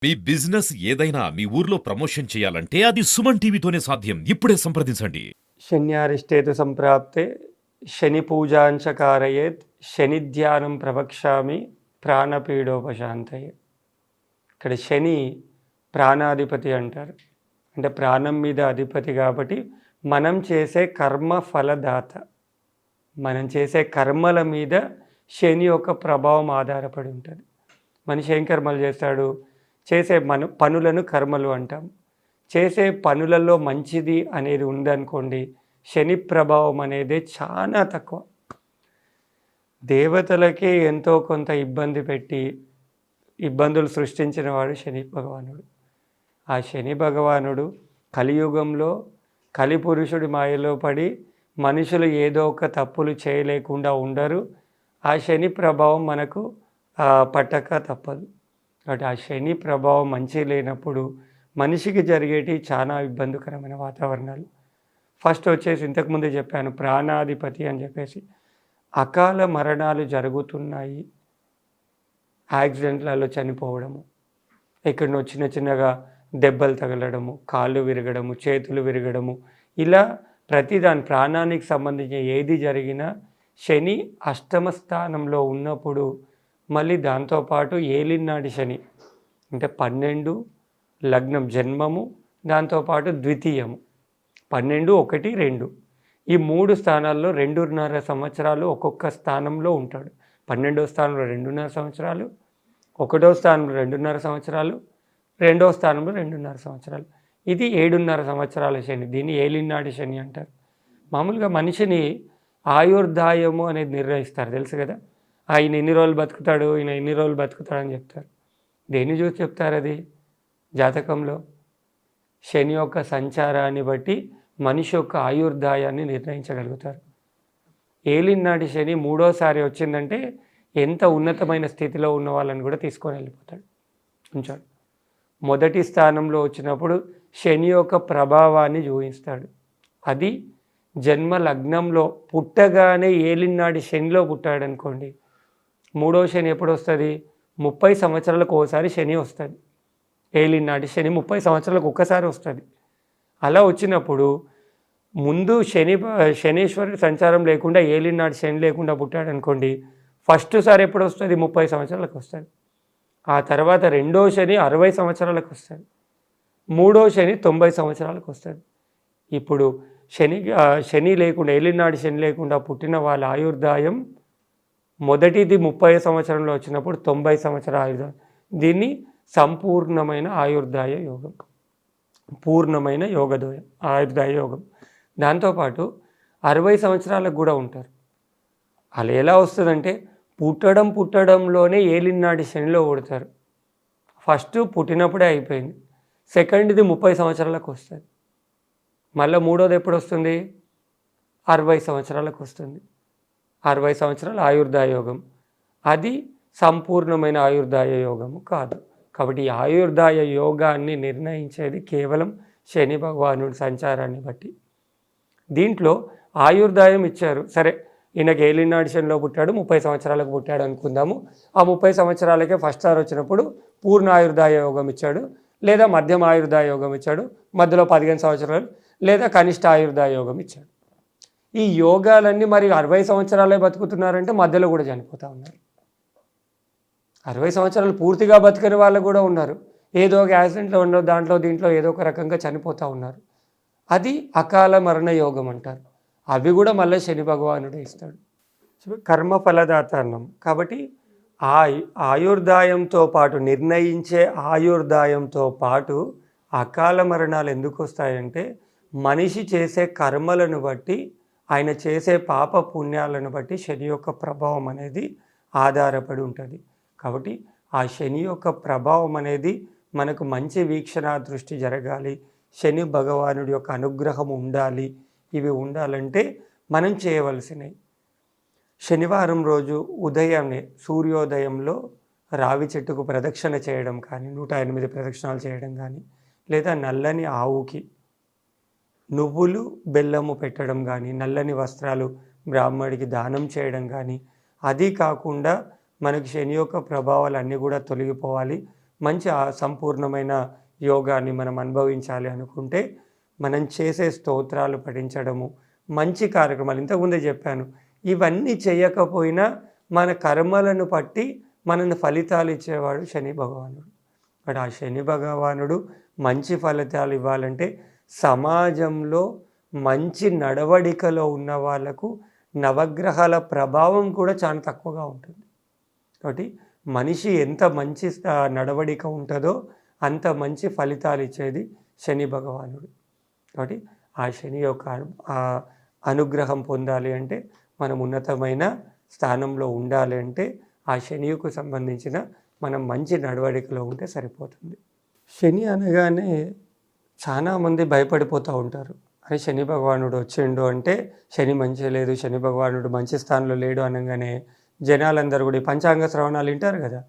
మీ business ఏదైనా మీ ఊర్లో promotion చేయాలంటే అది సుమన్ టీవీతోనే సాధ్యం. ఇప్పుడే సంప్రదించండి. శన్యారిష్టేతు సంప్రాప్తే శని పూజాంచ కారయేత్ శని ధ్యానం ప్రవక్ష్యామి ప్రాణపీడోపశాంతయే. ఇక్కడ శని ప్రాణాధిపతి అంటారు, అంటే ప్రాణం మీద అధిపతి కాబట్టి మనం చేసే కర్మ ఫలదాత. మనం చేసే కర్మల మీద శని యొక్క ప్రభావం ఆధారపడి ఉంటుంది. మనిషి ఏం కర్మలు చేస్తాడు? చేసే పనులను కర్మలు అంటాం. చేసే పనులలో మంచిది అనేది ఉందనుకోండి, శని ప్రభావం అనేది చాలా తక్కువ. దేవతలకే ఎంతో కొంత ఇబ్బంది పెట్టి ఇబ్బందులు సృష్టించిన వాడు శని భగవానుడు. ఆ శని భగవానుడు కలియుగంలో కలిపురుషుడి మాయలో పడి మనుషులు ఏదో ఒక తప్పులు చేయలేకుండా ఉండరు. ఆ శని ప్రభావం మనకు పట్టక తప్పదు. కాబట్టి ఆ శని ప్రభావం మంచి లేనప్పుడు మనిషికి జరిగేటి చాలా ఇబ్బందికరమైన వాతావరణాలు. ఫస్ట్ వచ్చేసి ఇంతకుముందే చెప్పాను, ప్రాణాధిపతి అని చెప్పేసి అకాల మరణాలు జరుగుతున్నాయి. యాక్సిడెంట్లలో చనిపోవడము, ఎక్కడనో చిన్న చిన్నగా దెబ్బలు తగలడము, కాళ్ళు విరగడము, చేతులు విరగడము, ఇలా ప్రతిదాని ప్రాణానికి సంబంధించిన ఏది జరిగినా శని అష్టమ స్థానంలో ఉన్నప్పుడు, మళ్ళీ దాంతోపాటు ఏలినాటి శని అంటే 12 లగ్నం జన్మము, దాంతోపాటు ద్వితీయము 12, 1, 2 ఈ 3 స్థానాల్లో 2.5 సంవత్సరాలు ఒక్కొక్క స్థానంలో ఉంటాడు. 12వ స్థానంలో 2.5 సంవత్సరాలు, 1వ స్థానంలో 2.5 సంవత్సరాలు, 2వ స్థానంలో 2.5 సంవత్సరాలు. ఇది 7.5 సంవత్సరాల శని. దీన్ని ఏలినాటి శని అంటారు. మామూలుగా మనిషిని ఆయుర్దాయము అనేది నిర్ణయిస్తారు, తెలుసు కదా. ఆయన ఎన్ని రోజులు బతుకుతాడు, ఈయన ఎన్ని రోజులు బతుకుతాడని చెప్తారు. దేన్ని చూసి చెప్తారు? అది జాతకంలో శని యొక్క సంచారాన్ని బట్టి మనిషి యొక్క ఆయుర్దాయాన్ని నిర్ణయించగలుగుతారు. ఏలినాటి శని 3వసారి వచ్చిందంటే ఎంత ఉన్నతమైన స్థితిలో ఉన్న వాళ్ళని కూడా తీసుకొని వెళ్ళిపోతాడు, ఉంచాడు. మొదటి స్థానంలో వచ్చినప్పుడు శని యొక్క ప్రభావాన్ని చూపిస్తాడు. అది జన్మ లగ్నంలో పుట్టగానే ఏలినాటి శనిలో పుట్టాడు అనుకోండి, 3వ శని ఎప్పుడు వస్తుంది? 30 సంవత్సరాలకు ఒకసారి శని వస్తుంది. ఏలినాటి శని 30 సంవత్సరాలకు ఒక్కసారి వస్తుంది. అలా వచ్చినప్పుడు ముందు శనీశ్వరుడి సంచారం లేకుండా ఏలినాటి శని లేకుండా పుట్టాడు అనుకోండి, ఫస్ట్ సారి ఎప్పుడు వస్తుంది? 30 సంవత్సరాలకు వస్తుంది. ఆ తర్వాత 2వ శని 60 సంవత్సరాలకు వస్తుంది. 3వ శని 90 సంవత్సరాలకు వస్తుంది. ఇప్పుడు శని లేకుండా, ఏలినాటి శని లేకుండా పుట్టిన వాళ్ళ ఆయుర్దాయం మొదటిది 30 సంవత్సరంలో వచ్చినప్పుడు 90 సంవత్సరాల ఆయుర్దాయం. దీన్ని సంపూర్ణమైన ఆయుర్దాయ యోగం, పూర్ణమైన ఆయుర్దాయ యోగం. దాంతోపాటు 60 సంవత్సరాలకు కూడా ఉంటారు. అలా ఎలా వస్తుందంటే పుట్టడంలోనే ఏలినాటి శనిలో పుడతారు. ఫస్ట్ పుట్టినప్పుడే అయిపోయింది. సెకండ్ది 30 సంవత్సరాలకు వస్తుంది. మళ్ళీ 3వది ఎప్పుడు వస్తుంది? 60 సంవత్సరాలకు వస్తుంది. 60 సంవత్సరాల ఆయుర్దాయ యోగం. అది సంపూర్ణమైన ఆయుర్దాయ యోగము కాదు. కాబట్టి ఈ ఆయుర్దాయ యోగాన్ని నిర్ణయించేది కేవలం శని భగవానుడి సంచారాన్ని బట్టి. దీంట్లో ఆయుర్దాయం ఇచ్చారు, సరే ఈయనకి ఏలినాటి శనిలో పుట్టాడు, 30 సంవత్సరాలకు పుట్టాడు అనుకుందాము. ఆ 30 సంవత్సరాలకే ఫస్ట్ సారి వచ్చినప్పుడు పూర్ణ ఆయుర్దాయ యోగం ఇచ్చాడు, లేదా మధ్యమ ఆయుర్దాయ యోగం ఇచ్చాడు, మధ్యలో 15 సంవత్సరాలు, లేదా కనిష్ట ఆయుర్దాయ యోగం ఇచ్చాడు. ఈ యోగాలన్నీ మరి 60 సంవత్సరాలే బతుకుతున్నారంటే మధ్యలో కూడా చనిపోతూ ఉన్నారు. 60 సంవత్సరాలు పూర్తిగా బతికని వాళ్ళు కూడా ఉన్నారు. ఏదో ఒక యాక్సిడెంట్లో ఉండో దీంట్లో ఏదో ఒక రకంగా చనిపోతూ ఉన్నారు. అది అకాల మరణ యోగం అంటారు. అవి కూడా మళ్ళీ శని భగవానుడే ఇస్తాడు. కర్మ ఫలదాత అన్నాం కాబట్టి ఆ ఆయుర్దాయంతో పాటు, నిర్ణయించే ఆయుర్దాయంతో పాటు అకాల మరణాలు ఎందుకు వస్తాయంటే మనిషి చేసే కర్మలను బట్టి, ఆయన చేసే పాప పుణ్యాలను బట్టి శని యొక్క ప్రభావం అనేది ఆధారపడి ఉంటుంది. కాబట్టి ఆ శని యొక్క ప్రభావం అనేది మనకు మంచి వీక్షణ దృష్టి జరగాలి, శని భగవానుడి యొక్క అనుగ్రహం ఉండాలి. ఇవి ఉండాలంటే మనం చేయవలసినవి, శనివారం రోజు ఉదయాన్నే సూర్యోదయంలో రావి చెట్టుకు ప్రదక్షిణ చేయడం కానీ, 108 ప్రదక్షిణాలు చేయడం కానీ, లేదా నల్లని ఆవుకి నువ్వులు బెల్లము పెట్టడం కానీ, నల్లని వస్త్రాలు బ్రాహ్మడికి దానం చేయడం కానీ, అది కాకుండా మనకి శని యొక్క ప్రభావాలు అన్నీ కూడా తొలగిపోవాలి, మంచి సంపూర్ణమైన యోగాన్ని మనం అనుభవించాలి అనుకుంటే మనం చేసే స్తోత్రాలు పఠించడము, మంచి కార్యక్రమాలు ఇంతకుముందే చెప్పాను. ఇవన్నీ చేయకపోయినా మన కర్మలను బట్టి మనల్ని ఫలితాలు ఇచ్చేవాడు శని భగవానుడు. బట్ ఆ శని భగవానుడు మంచి ఫలితాలు ఇవ్వాలంటే సమాజంలో మంచి నడవడికలో ఉన్న వాళ్ళకు నవగ్రహాల ప్రభావం కూడా చాలా తక్కువగా ఉంటుంది. కాబట్టి మనిషి ఎంత మంచి నడవడిక ఉంటుందో అంత మంచి ఫలితాలు ఇచ్చేది శని భగవానుడు. కాబట్టి ఆ శని యొక్క అనుగ్రహం పొందాలి అంటే మనం ఉన్నతమైన స్థానంలో ఉండాలి అంటే ఆ శనికి సంబంధించిన మనం మంచి నడవడికలో ఉంటే సరిపోతుంది. శని అనగానే చాలామంది భయపడిపోతూ ఉంటారు. అరే శని భగవానుడు వచ్చిండు అంటే శని మంచి లేదు, శని భగవానుడు మంచి స్థానంలో లేడు అనగానే జనాలందరూ కూడా ఈ పంచాంగ శ్రవణాలు వింటారు కదా,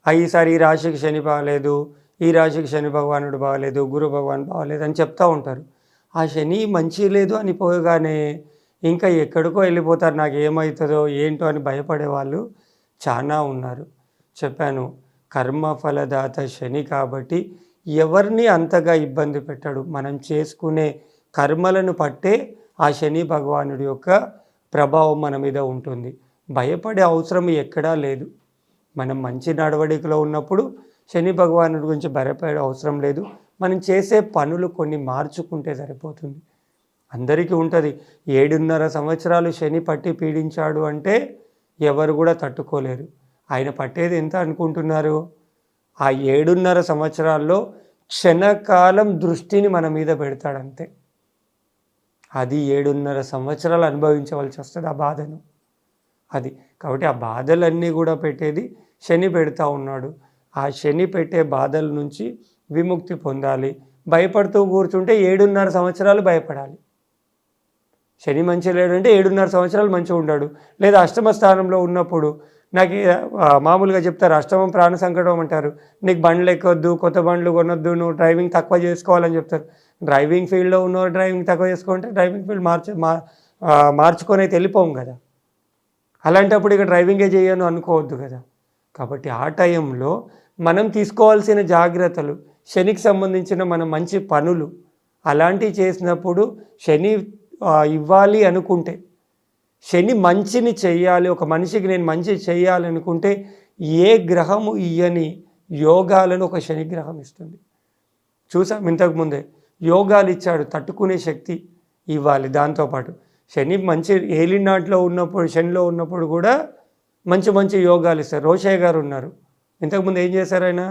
ఈసారి ఈ రాశికి శని బాగలేదు, ఈ రాశికి శని భగవానుడు బాగలేదు, గురు భగవాన్ బాగలేదు అని చెప్తూ ఉంటారు. ఆ శని మంచి లేదు అని పోగానే ఇంకా ఎక్కడికో వెళ్ళిపోతారు, నాకు ఏమవుతుందో ఏంటో అని భయపడే వాళ్ళు చాలా ఉన్నారు. చెప్పాను, కర్మఫలదాత శని కాబట్టి ఎవరిని అంతగా ఇబ్బంది పెట్టాడు. మనం చేసుకునే కర్మలను పట్టే ఆ శని భగవానుడి యొక్క ప్రభావం మన మీద ఉంటుంది. భయపడే అవసరం ఎక్కడా లేదు. మనం మంచి నడవడికలో ఉన్నప్పుడు శని భగవానుడి గురించి భయపడే అవసరం లేదు. మనం చేసే పనులు కొన్ని మార్చుకుంటే సరిపోతుంది. అందరికీ ఉంటుంది. 7.5 సంవత్సరాలు శని పట్టి పీడించాడు అంటే ఎవరు కూడా తట్టుకోలేరు. ఆయన పట్టేది ఎంత అనుకుంటున్నారు? ఆ 7.5 సంవత్సరాల్లో క్షణకాలం దృష్టిని మన మీద పెడతాడంతే. అది 7.5 సంవత్సరాలు అనుభవించవలసి వస్తుంది ఆ బాధను. అది కాబట్టి ఆ బాధలన్నీ కూడా పెట్టేది శని పెడతా ఉన్నాడు. ఆ శని పెట్టే బాధల నుంచి విముక్తి పొందాలి. భయపడుతూ కూర్చుంటే 7.5 సంవత్సరాలు భయపడాలి. శని మంచి లేడంటే 7.5 సంవత్సరాలు మంచిగా ఉన్నాడు. లేదా అష్టమ స్థానంలో ఉన్నప్పుడు నాకు మామూలుగా చెప్తారు, అష్టమం ప్రాణ సంకటం అంటారు. నీకు బండ్లు ఎక్కొద్దు, కొత్త బండ్లు కొనొద్దు, నువ్వు డ్రైవింగ్ తక్కువ చేసుకోవాలని చెప్తారు. డ్రైవింగ్ ఫీల్డ్లో ఉన్నవారు డ్రైవింగ్ తక్కువ చేసుకుంటే డ్రైవింగ్ ఫీల్డ్ మార్చుకొని అయితే వెళ్ళిపోం కదా. అలాంటప్పుడు ఇక డ్రైవింగే చేయను అనుకోవద్దు కదా. కాబట్టి ఆ టైంలో మనం తీసుకోవాల్సిన జాగ్రత్తలు, శనికి సంబంధించిన మన మంచి పనులు అలాంటివి చేసినప్పుడు శని ఇవ్వాలి అనుకుంటే, శని మంచిని చెయ్యాలి, ఒక మనిషికి నేను మంచి చెయ్యాలి అనుకుంటే ఏ గ్రహము ఇయ్యని యోగాలను ఒక శని గ్రహం ఇస్తుంది. చూసాం ఇంతకుముందే, యోగాలు ఇచ్చాడు, తట్టుకునే శక్తి ఇవ్వాలి. దాంతోపాటు శని మంచి ఏలినాట్లో ఉన్నప్పుడు, శనిలో ఉన్నప్పుడు కూడా మంచి మంచి యోగాలు ఇస్తారు. రోషయ్య గారు ఉన్నారు, ఇంతకుముందు ఏం చేశారు ఆయన?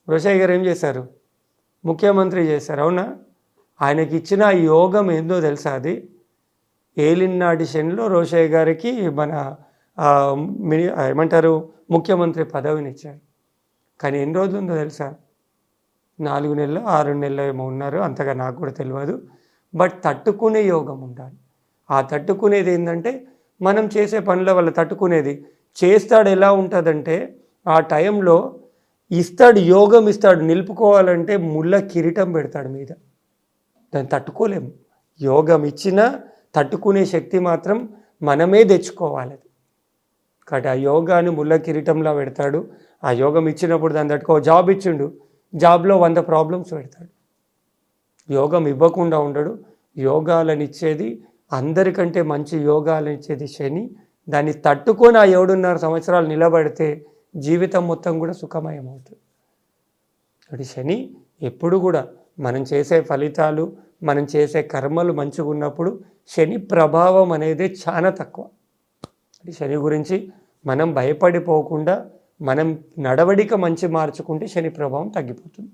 రోషయ్య గారు ఏం చేశారు? ముఖ్యమంత్రి చేశారు, అవునా? ఆయనకి ఇచ్చిన యోగం ఏందో తెలుసా? అది ఏలినాటి శనిలో రోషయ్య గారికి మన ఏమంటారు ముఖ్యమంత్రి పదవిని ఇచ్చారు. కానీ ఎన్ని రోజులు ఉందో తెలుసా? 4 నెలలు 6 నెలలు ఏమో ఉన్నారు, అంతగా నాకు కూడా తెలియదు. బట్ తట్టుకునే యోగం ఉండాలి. ఆ తట్టుకునేది ఏంటంటే మనం చేసే పనుల వల్ల తట్టుకునేది చేస్తాడు. ఎలా ఉంటుందంటే ఆ టైంలో ఇస్తాడు, యోగం ఇస్తాడు. నిలుపుకోవాలంటే ముళ్ళ కిరీటం పెడతాడు మీద, దాన్ని తట్టుకోలేము. యోగం ఇచ్చినా తట్టుకునే శక్తి మాత్రం మనమే తెచ్చుకోవాలి. కాబట్టి ఆ యోగాన్ని ముళ్ళ కిరీటంలో పెడతాడు. ఆ యోగం ఇచ్చినప్పుడు దాన్ని తట్టుకో. జాబ్ ఇచ్చిండు, జాబ్లో 100 ప్రాబ్లమ్స్ పెడతాడు. యోగం ఇవ్వకుండా ఉండడు. యోగాలను ఇచ్చేది, అందరికంటే మంచి యోగాలను ఇచ్చేది శని. దాన్ని తట్టుకొని ఆ 7.5 సంవత్సరాలు నిలబడితే జీవితం మొత్తం కూడా సుఖమయం అవుతుంది. కాబట్టి శని ఎప్పుడు కూడా మనం చేసే ఫలితాలు, మనం చేసే కర్మలు మంచిగా ఉన్నప్పుడు శని ప్రభావం అనేది చాలా తక్కువ. శని గురించి మనం భయపడిపోకుండా మనం నడవడిక మంచి మార్చుకుంటే శని ప్రభావం తగ్గిపోతుంది.